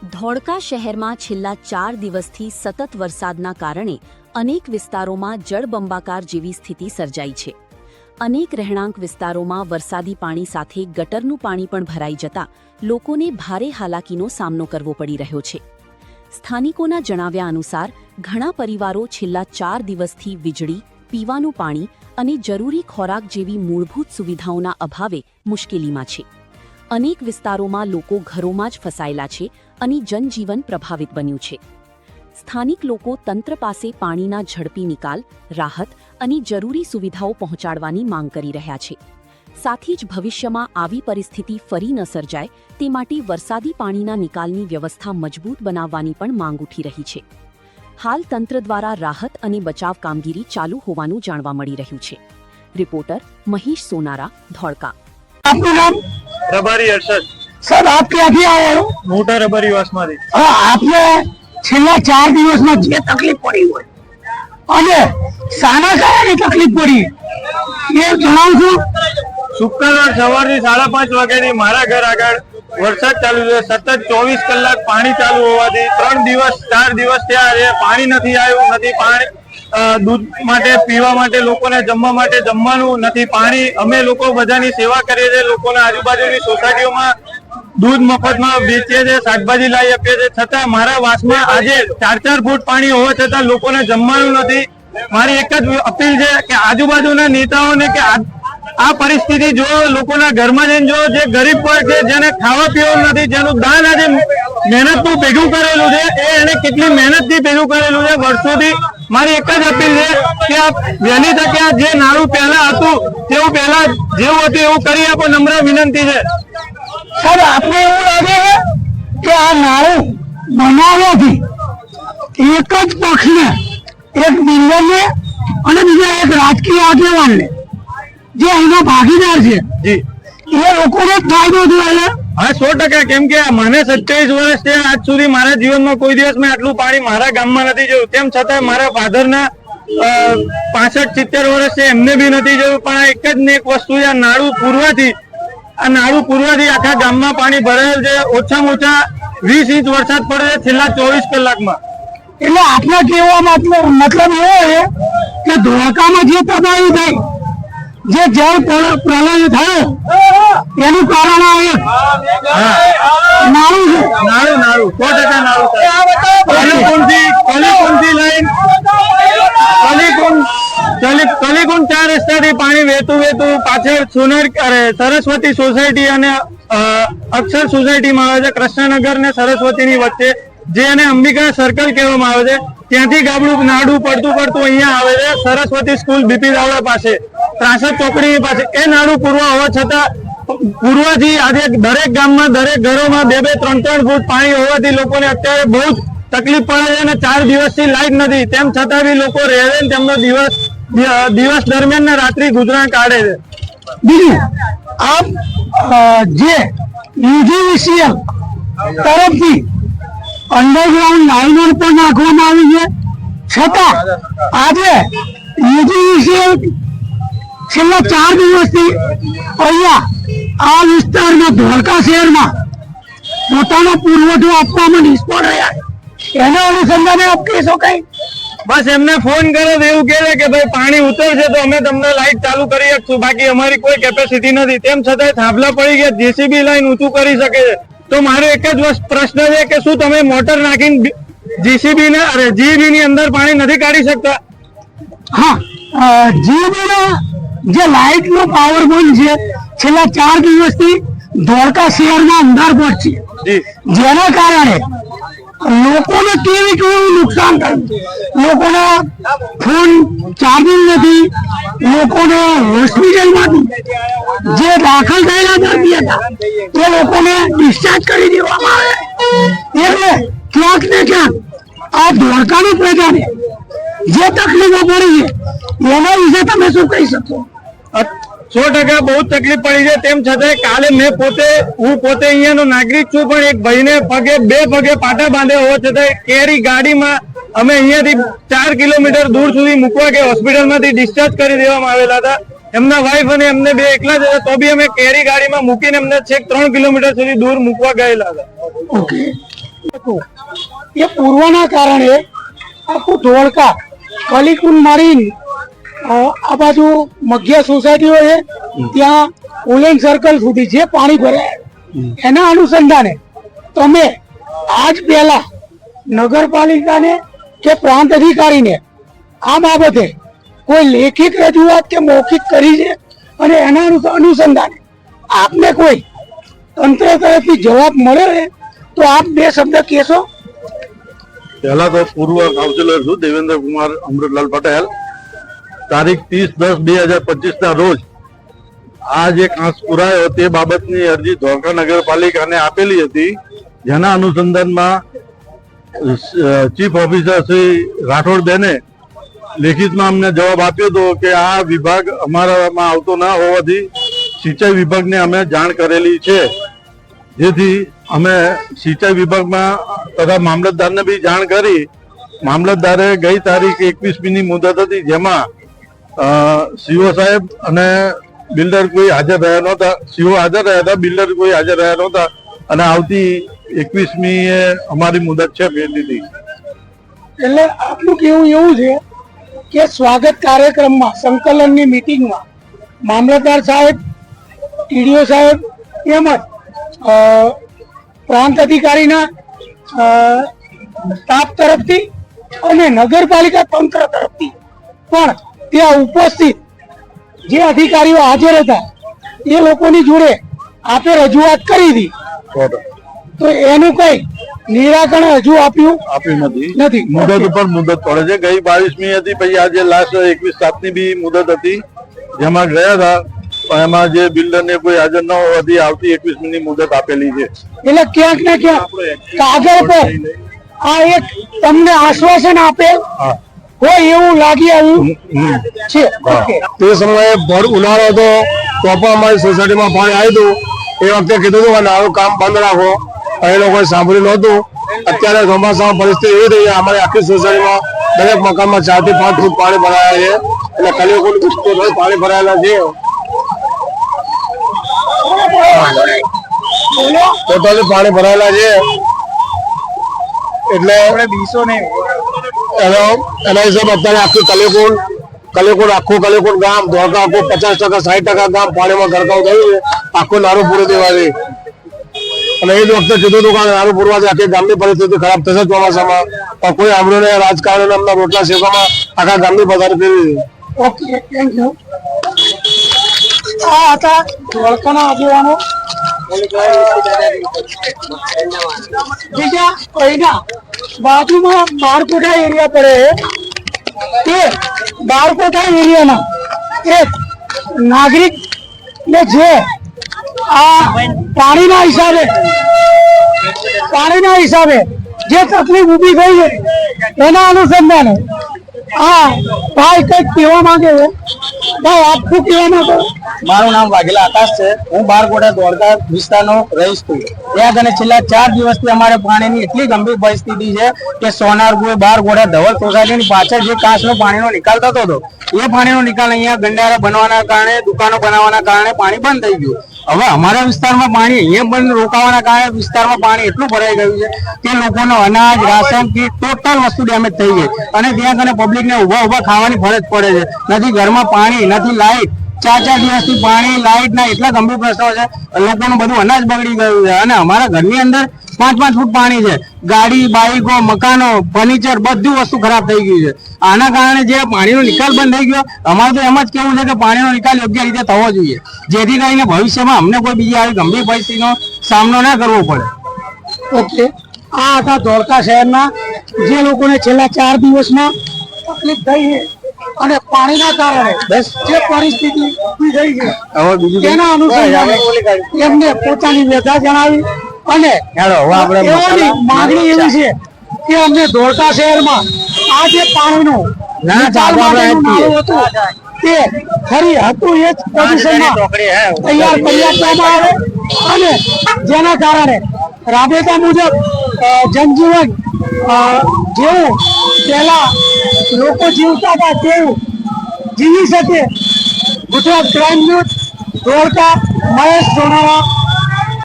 ધોળકા શહેરમાં છેલ્લા 4 દિવસથી સતત વરસાદના કારણે અનેક વિસ્તારોમાં જળબંબાકાર જેવી સ્થિતિ સર્જાઈ છે. અનેક રહેણાંક વિસ્તારોમાં વરસાદી પાણી સાથે ગટરનું પાણી પણ ભરાઈ જતા લોકોને ભારે હાલાકીનો સામનો કરવો પડી રહ્યો છે. સ્થાનિકોના જણાવ્યા અનુસાર ઘણા પરિવારો છેલ્લા 4 દિવસથી વીજળી, પીવાનું પાણી અને જરૂરી ખોરાક જેવી મૂળભૂત સુવિધાઓના અભાવે મુશ્કેલીમાં છે. અનેક વિસ્તારોમાં લોકો ઘરોમાં જ ફસાયેલા છે અને જનજીવન પ્રભાવિત બન્યું છે. સ્થાનિક લોકો તંત્ર પાસે પાણીના ઝડપી નિકાલ, રાહત અને જરૂરી સુવિધાઓ પહોંચાડવાની માંગ કરી રહ્યા છે. સાથે જ ભવિષ્યમાં આવી પરિસ્થિતિ ફરી ન સર્જાય તે માટે વરસાદી પાણીના નિકાલની વ્યવસ્થા મજબૂત બનાવવાની પણ માંગ ઉઠી રહી છે. હાલ તંત્ર દ્વારા રાહત અને બચાવ કામગીરી ચાલુ હોવાનું જાણવા મળી રહ્યું છે. રિપોર્ટર મહેશ સોનારા, ધોળકા. आपका नाम? रबारी अरशद सर आप क्यांથી आए हो? मोटा रबारी वासमाથી. હા, આપને છેલ્લા 4 દિવસમાં જે તકલીફ પડી હોય અને સાના કારણે તકલીફ પડી એ જણાવશો? શુક્રવાર સવારથી 5:30 વાગ્યાથી મારા ઘર આગળ વરસાદ ચાલુ છે. સતત 24 કલાક પાણી ચાલુ હોવાથી 3 દિવસ 4 દિવસ થયા છે. પાણી નથી આવ્યું, નથી પાણી દૂધ માટે, પીવા માટે, લોકોને જમવા માટે જમવાનું નથી, પાણી. અમે લોકો બધાની સેવા કરીએ છીએ. લોકોના આજુબાજુની સોસાયટીઓમાં દૂધ મફતમાં વેચીએ છીએ, શાકભાજી લાવી આપીએ છીએ. છતાં મારા વાસમાં આજે 4-4 ફૂટ પાણી હોવા છતાં લોકોને જમવાનું નથી. મારી એક જ અપીલ છે કે આજુબાજુના નેતાઓને કે આ પરિસ્થિતિ જો લોકોના ઘરમાં જઈને જો જે ગરીબ વર્ગ છે, જેને ખાવા પીવાનું નથી, જેનું દાન આજે મહેનતનું ભેગું કરેલું છે, એને કેટલી મહેનતથી ભેગું કરેલું છે વર્ષોથી. મારી એક જ અપીલ છે કે આ વહેલી તકે આ જે નાળું પહેલા હતું તેવું પહેલા જેવું હતું એવું કરી આપો, નમ્ર વિનંતી છે. સર આપને એવું લાગે છે કે આ નાળું બનાવવાથી એક જ પક્ષને, એક બિલ્ડરને અને બીજા એક રાજકીય આગેવાનને જે એના ભાગીદાર છે જી, એ લોકોને જ ફાયદો થયો? હા, 100%. કેમ કે મને 27 વર્ષ છે, આજ સુધી મારા જીવનમાં કોઈ દિવસ મેં આટલું પાણી મારા ગામમાં નથી જોયું. તેમ છતાં મારા ફાધરના 65-70 વર્ષ છે, એમને બી નથી જોયું. પણ આ એક જ ને એક વસ્તુ છે, આ નાળું પૂરવાથી આખા ગામમાં પાણી ભરાયેલ છે. ઓછામાં ઓછા 20 ઇંચ વરસાદ પડે છે છેલ્લા 24 કલાકમાં. એટલે આપના કહેવા મતલબ એવો છે કે ધોળકામાં જે તબાહી થઈ, જે જળ પ્રલય થયો એનું કારણ આ એક નાળું છે. નાળું 100% નાળું છે. કલીકુંડથી લઈને કલીકુંડ 4 રસ્તાથી પાણી વહેતું પાછળ સરસ્વતી સોસાયટી અને અક્ષર સોસાયટીમાં આવે છે. કૃષ્ણનગર ને સરસ્વતીની વચ્ચે, જે એને અંબિકા સર્કલ કહેવામાં આવે છે, ત્યાંથી ગાબડું નાડું પડતું અહીંયા આવે છે. સરસ્વતી સ્કૂલ બીપી દાવડા પાસે, ત્રાસદ ચોકડી પાસે એ નાડું પૂરવા હોવા છતાં પૂરવાથી આજે દરેક ગામમાં, દરેક ઘરોમાં 2-3 ફૂટ પાણી હોવાથી લોકોને અત્યારે બહુ જ તકલીફ પડે છે અને 4 દિવસથી લાઈટ નથી. તેમ છતાં બી લોકો રહે છે, તેમનો દિવસ દરમિયાન ને રાત્રિ ગુજરાન કાઢે છે. બીજું, આપ જે યુજીવીસીએલ તરફથી અંડરગ્રાઉન્ડ લાઈનો પણ નાખવામાં આવી છે, છતાં આજે યુજીવીસીએલ છેલ્લા 4 દિવસથી અહીંયા આ વિસ્તારમાં, ધોળકા શહેરમાં પોતાનો પુરવઠો આપવામાં નિષ્ફળ રહ્યા. એના અનુસંધાને આપ કહેશો કઈ? બસ એમને ફોન કર્યો તો એવું કહે છે કે ભાઈ પાણી ઉતરશે તો અમે તમને લાઈટ ચાલુ કરી શકશું, બાકી અમારી કોઈ કેપેસિટી નથી. તેમ છતાં થાંભલા પડી ગયા, જેસીબી લાઈન ઊંચું કરી શકે છે. તો મારો એક જ પ્રશ્ન છે કે શું તમે મોટર નાખીને જીબી ની અંદર પાણી નથી કાઢી શકતા? હા, જીબી જે લાઇટ નો પાવર બોન્ડ છે, છેલ્લા 4 દિવસથી ધોળકા શહેરમાં અંધારપટ છે, જેના કારણે લોકોને કેવું નુકસાન થયું. લોકોના ફોન ચાર્જિંગ નથી, લોકોને હોસ્પિટલમાંથી જે દાખલ થયેલા દર્દી હતા તે લોકોને ડિસ્ચાર્જ કરી દેવામાં આવ્યા. એટલે ક્યાંક ને ક્યાંક આ ધોળકાની પ્રજાને જે તકલીફો પડી છે એના વિશે તમે શું કહી શકો? 100% બહુ તકલીફ પડી છે. તેમ છતાં કાલે હું પોતે અહીંયાનો નાગરિક છું, પણ એક ભાઈને બે પગે પાટા બાંધે હોવા છતાં કેરી ગાડીમાં અમે અહીંયાથી 4 કિલોમીટર દૂર સુધી મૂકવા કે હોસ્પિટલમાંથી ડિસ્ચાર્જ કરી દેવામાં આવેલા હતા. એમના વાઈફ અને એમને બે એકલા જ હતા, તો બી અમે કેરી ગાડીમાં મૂકીને એમને છેક 3 કિલોમીટર સુધી દૂર મૂકવા ગયેલા હતા. ઓકે, હતું એ પૂર્વના કારણે આખું ધોળકા કલીકુંડ મારીને આ બાજુ મધ્ય સોસાયટીઓ છે ત્યાં ઉલેન સર્કલ સુધી જે પાણી ભરાય એના અનુસંધાને તમે આજ પહેલા નગરપાલિકાને કે પ્રાંત અધિકારીને આ બાબતે કોઈ લેખિત રજૂઆત કે મૌખિક કરી છે અને એના અનુસંધાને આપને કોઈ તંત્ર તરફથી જવાબ મળે તો આપ બે શબ્દ કહેશો? પહેલા તો પૂર્વ કાઉન્સિલર છું દેવેન્દ્ર કુમાર અમૃતલાલ પટેલ. તારીખ 30/10/2025 ના રોજ આ જે કાંસ પુરાયો તે બાબતની અરજી ધોળકા નગરપાલિકાને આપેલી હતી, જેના અનુસંધાનમાં ચીફ ઓફિસર શ્રી રાઠોડ બેને લેખિતમાં અમને જવાબ આપ્યો હતો કે આ વિભાગ અમારામાં આવતો ના હોવાથી સિંચાઈ વિભાગને અમે જાણ કરેલી છે, જેથી અમે સિંચાઈ વિભાગમાં તથા મામલતદારને બી જાણ કરી. મામલતદારે ગઈ તારીખ 21મી ની મુદત હતી, જેમાં સીઓ સાહેબ અને બિલ્ડર કોઈ હાજર રહ્યા નહોતા. સીઓ હાજર રહ્યા હતા, બિલ્ડર કોઈ હાજર રહ્યા નહોતા અને આવતી 21મી અમારી મુદત છે ફેરથી. એટલે આપનું કેવું એવું છે કે સ્વાગત કાર્યક્રમમાં સંકલનની મીટિંગમાં મામલતદાર સાહેબ, ટીડીઓ સાહેબ તેમજ પ્રાંત અધિકારીના સ્ટાફ તરફથી અને નગરપાલિકા તંત્ર તરફથી પણ ત્યાં ઉપસ્થિત જે અધિકારીઓ હાજર હતા એ લોકોની જોડે આપે રજૂઆત કરી હતી, તો એનું કઈ નિરાકરણ હજુ આપ્યું નથી. મુદત ઉપર મુદત પડે છે. ગઈ 22મી હતી, પછી આજે લાસ્ટ 21/7 બી મુદત હતી, જેમાં ગયા હતા પણ એમાં જે બિલ્ડર ને કોઈ હાજર ન હોવાથી આવતી 21મી ની મુદત આપેલી છે. એટલે ક્યાંક ને ક્યાંક કાગળ પર આ એક તમને આશ્વાસન આપેલ હોય એવું લાગી આવ્યું છે. તે સમયે ભર ઉનાળો હતો તો પણ અમારી સોસાયટીમાં પાણી આવ્યું હતું. એ વખતે કીધું હતું કે આવું કામ બંધ રાખો, એ લોકોએ સાંભળ્યું નહોતું. અત્યારે ચોમાસામાં પરિસ્થિતિ એવી થઈ, અમારી આખી સોસાયટીમાં દરેક મકાનમાં 4 થી 5 ફૂટ પાણી ભરાયા છે. એટલે કલીકુંડ પાણી ભરાયેલા છે. ટોટલી પાણી ભરાયેલા છે. એટલે એના હિસાબે અત્યારે આખું કલીકુંડ આખું કલીકુંડ ગામ ધોળકા આખું 50% 60% ગામ પાણીમાં ગરકાવ થયું છે. આખું નારું પૂરું દેવાથી અને એ જ વખતે કીધું હતું કે નારું પૂરવાથી આખી ગામની પરિસ્થિતિ ખરાબ થશે ચોમાસામાં, પણ કોઈ સાંભળ્યું નહીં. રાજકારણ એમના રોટલા શેકવામાં આખા ગામની પસાર કરી. Okay, thank you. આ હતા ધોળકાના આગેવાનો. બીજા કોઈના બાજુમાં બારકોટા એરિયા પડે, તે બારકોટા એરિયાના એક નાગરિક ને જે આ પાણીના હિસાબે જે તકલીફ ઊભી થઈ છે એના અનુસંધાને આ ભાઈ કઈક કહેવા માંગે છે. ભાઈ આપ શું કહેવા માંગો? મારું નામ વાઘેલા આકાશ છે. હું બારકોટા ધોળકા વિસ્તારનો રહીશ છું. ત્યાં કને છેલ્લા 4 દિવસથી અમારે પાણીની એટલી ગંભીર પરિસ્થિતિ છે કે સોનારપુર, બારકોટા, ધવલ સોસાયટીની પાછળ જે કાચનો પાણીનો નિકાલ થતો હતો એ પાણીનો નિકાલ અહીંયા ગંડારા બનવાના કારણે, દુકાનો બનાવવાના કારણે પાણી બંધ થઈ ગયું. હવે અમારા વિસ્તારમાં પાણી અહીંયા બંધ રોકાવાના કારણે વિસ્તારમાં પાણી એટલું ભરાઈ ગયું છે કે લોકોનો અનાજ, રાશન કીટ ટોટલ વસ્તુ ડેમેજ થઈ ગઈ અને ત્યાં કને પબ્લિકને ઉભા ખાવાની ફરજ પડે છે. નથી ઘરમાં પાણી, નથી લાઈટ. 4 દિવસથી પાણી, લાઈટ ના એટલા ગંભીર પ્રશ્નો છે. લોકોનું બધું અનાજ બગડી ગયું છે અને અમારા ઘરની અંદર 5 ફૂટ પાણી છે. ગાડી, બાઈકો, મકાનો, ફર્નિચર બધું વસ્તુ ખરાબ થઈ ગયું છે. આના કારણે જે પાણીનો નિકાલ બંધ થઈ ગયો, અમારે તો એમ જ કેવું છે કે પાણીનો નિકાલ યોગ્ય રીતે થવો જોઈએ, જેથી કરીને ભવિષ્યમાં અમને કોઈ બીજી આવી ગંભીર પરિસ્થિતિનો સામનો ના કરવો પડે. ઓકે, આ હતા ધોળકા શહેરના જે લોકોને છેલ્લા 4 દિવસમાં તકલીફ થઈ છે અને પાણીના કારણે જે પરિસ્થિતિ ઊભી થઈ છે તેના અનુસંધાને એમને પોતાની વ્યથા જણાવી અને માંગણી એવી છે કે અમને ધોળકા શહેરમાં આ જે પાણીનું તે ખરી હતું એ જ પોઝિશનમાં તૈયાર કરી આપવામાં આવે અને જેના કારણે રાબેતા મુજબ જનજીવન જેવું પહેલા લોકો જીવતા હતા તેવું જીવી શકે. Gujarat crime news, Dholka, Mahesh Sonara.